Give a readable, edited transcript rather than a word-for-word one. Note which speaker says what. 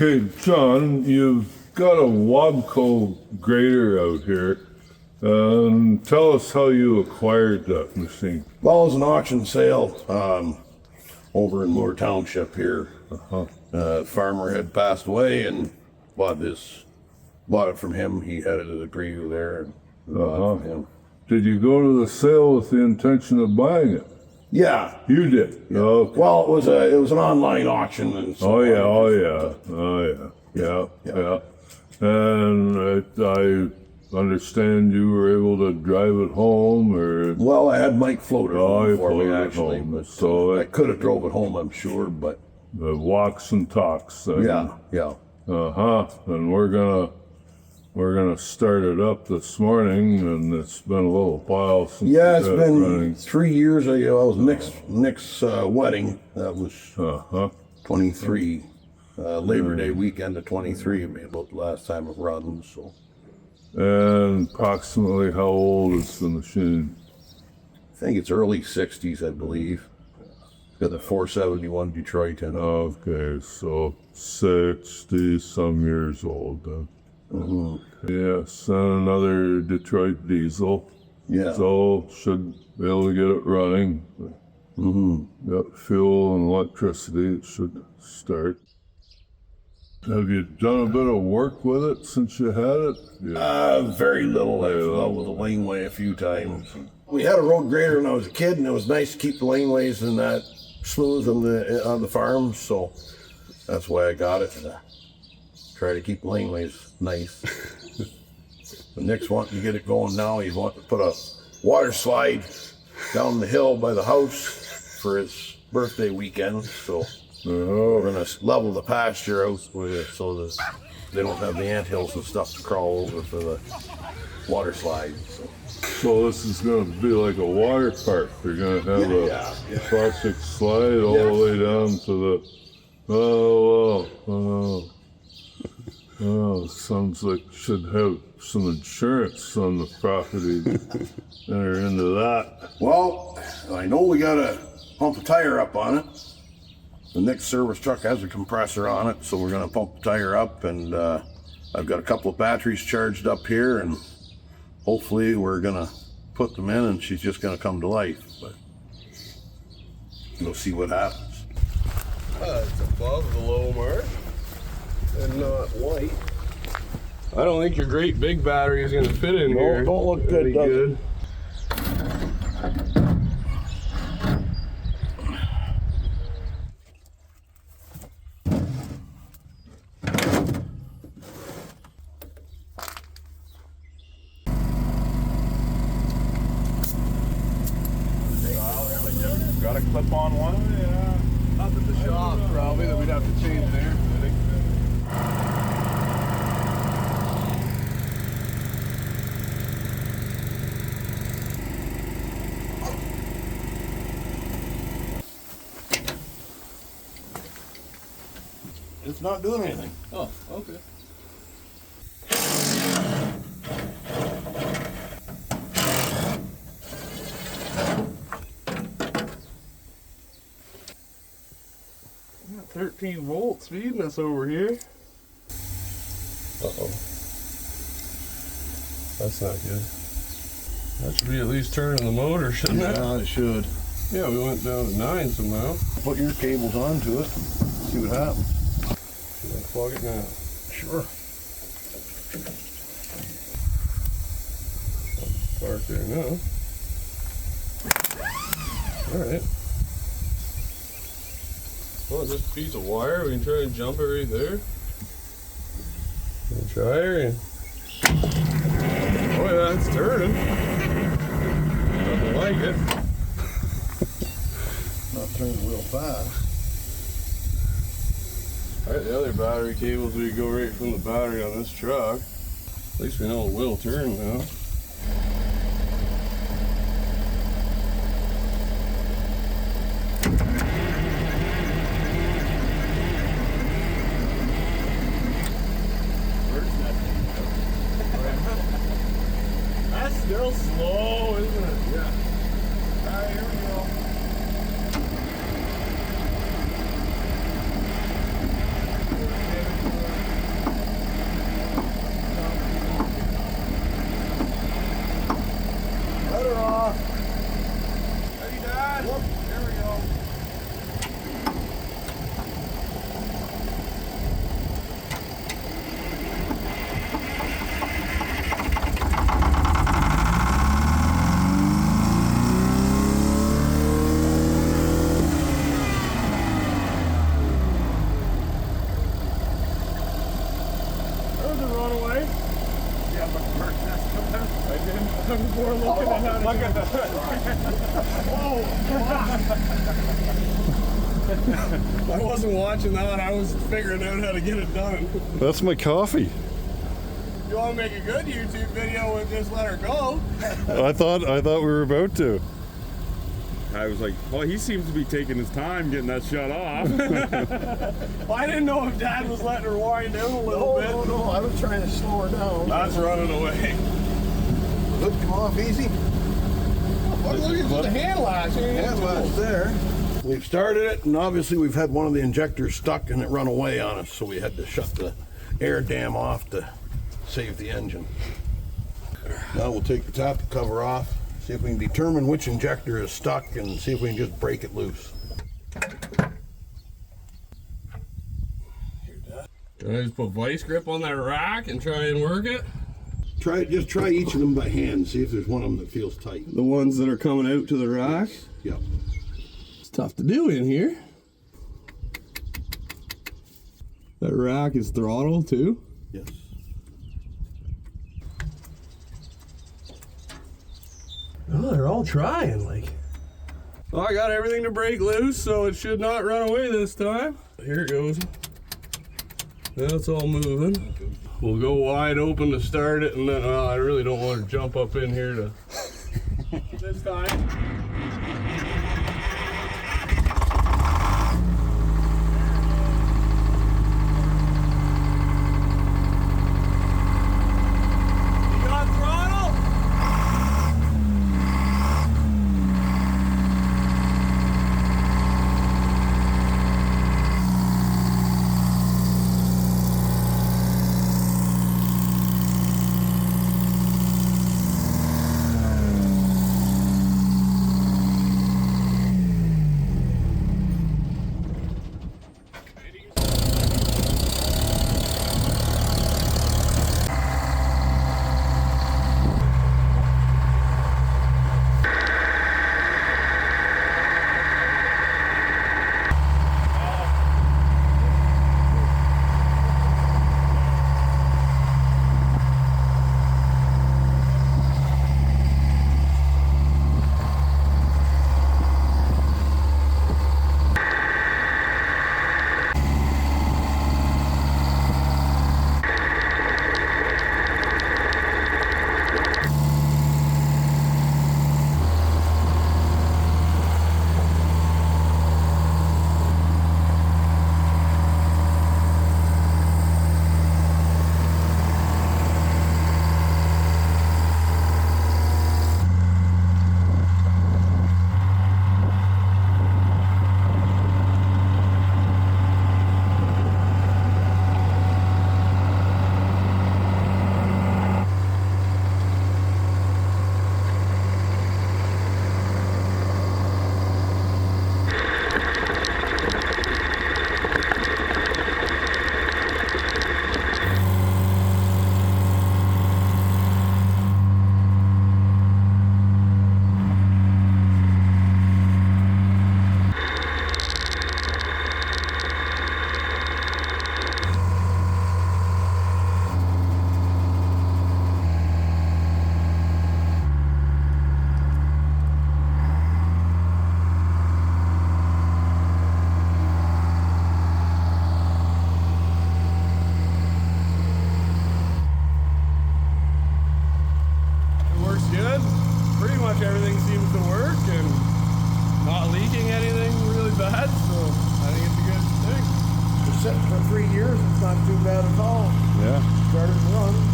Speaker 1: Okay, John, you've got a Wabco grader out here. Tell us how you acquired that machine.
Speaker 2: Well, it was an auction sale over in Moore Township here. Farmer had passed away and bought it from him. He had a degree there and bought it from him.
Speaker 1: Did you go to the sale with the intention of buying it?
Speaker 2: Yeah.
Speaker 1: You did?
Speaker 2: Yeah.
Speaker 1: Okay.
Speaker 2: Well, it was an online auction. And so
Speaker 1: Yeah. And I understand you were able to drive it home, or?
Speaker 2: Well, I had Mike floated home for me, actually.
Speaker 1: Home.
Speaker 2: But
Speaker 1: So
Speaker 2: I could have drove it home, I'm sure, but...
Speaker 1: The walks and talks.
Speaker 2: Yeah.
Speaker 1: And we're gonna start it up this morning, and it's been a little while since.
Speaker 2: Yeah, it's been
Speaker 1: running.
Speaker 2: 3 years ago. It was Nick's wedding. That was 23. Labor Day weekend of 23, maybe about the last time it run. So.
Speaker 1: And approximately how old is the machine?
Speaker 2: I think it's early 60s, I believe. Got the 471 Detroit in it.
Speaker 1: Okay, so 60 some years old then. Yes, and another Detroit diesel.
Speaker 2: Yeah.
Speaker 1: So should be able to get it running. Got fuel and electricity, it should start. Have you done a bit of work with it since you had it? Yeah.
Speaker 2: Very little. I've dealt with the laneway a few times. We had a road grader when I was a kid, and it was nice to keep the laneways and that smooth on the farm, so that's why I got it. Try to keep the laneways nice. But Nick's wanting to get it going now. He's wanting to put a water slide down the hill by the house for his birthday weekend, so we're gonna level the pasture out with it so that they don't have the anthills and stuff to crawl over for the water slide.
Speaker 1: So this is going to be like a water park. They're going to have a plastic slide all the way down to the... sounds like should have some insurance on the property that are into that.
Speaker 2: Well, I know we got to pump a tire up on it. The next service truck has a compressor on it, so we're going to pump the tire up, and I've got a couple of batteries charged up here, and hopefully we're going to put them in and she's just going to come to life, but we'll see what happens.
Speaker 3: It's above the low mark and not white. I don't think your great big battery is going to fit in here.
Speaker 2: Don't look good, does it?
Speaker 4: Got a clip-on one?
Speaker 3: Yeah. Up at the shop, probably, that we'd have to change there.
Speaker 2: It's not doing anything.
Speaker 3: Oh, okay.
Speaker 4: We got 13 volts feeding us over here.
Speaker 3: Uh-oh. That's not good. That should be at least turning the motor, shouldn't it?
Speaker 2: Yeah, it should.
Speaker 3: Yeah, we went down to 9 somehow.
Speaker 2: Put your cables onto it, see what happens.
Speaker 3: Should I plug it now?
Speaker 2: Sure.
Speaker 3: Park there now. Alright. Well, just a piece of wire, we can try and jump it right there. We'll try her. Oh yeah, it's turning. Nothing like it.
Speaker 2: Not turning real fast.
Speaker 3: Alright, the other battery cables, we go right from the battery on this truck. At least we know it will turn now.
Speaker 4: That's still slow, isn't it?
Speaker 3: Yeah.
Speaker 4: Alright, here we go.
Speaker 3: I wasn't watching that. I was figuring out how to get it done.
Speaker 5: That's my coffee.
Speaker 3: You want to make a good YouTube video and just let her go?
Speaker 5: I thought we were about to.
Speaker 6: I was like, well, he seems to be taking his time getting that shut off.
Speaker 3: Well, I didn't know if Dad was letting her wind down a little bit.
Speaker 2: No, I was trying to slow her down.
Speaker 3: That's running away.
Speaker 2: Hood come off easy.
Speaker 3: Look at the hand latch.
Speaker 2: Hand latch there. We've started it, and obviously we've had one of the injectors stuck and it run away on us, so we had to shut the air dam off to save the engine. Now we'll take the top cover off, see if we can determine which injector is stuck, and see if we can just break it loose.
Speaker 3: Can I just put vice grip on that rack and try and work it?
Speaker 2: Just try each of them by hand, see if there's one of them that feels tight.
Speaker 3: The ones that are coming out to the rack?
Speaker 2: Yep.
Speaker 3: It's tough to do in here. That rack is throttle too?
Speaker 2: Yes.
Speaker 3: Oh, they're all trying, like. Well, I got everything to break loose, so it should not run away this time. Here it goes. Now it's all moving. We'll go wide open to start it, and then I really don't want to jump up in here to this time. Everything seems to work and not leaking anything really bad, so I think it's a good thing.
Speaker 2: It's sitting for 3 years, it's not too bad at all.
Speaker 5: Yeah.
Speaker 2: Started to run.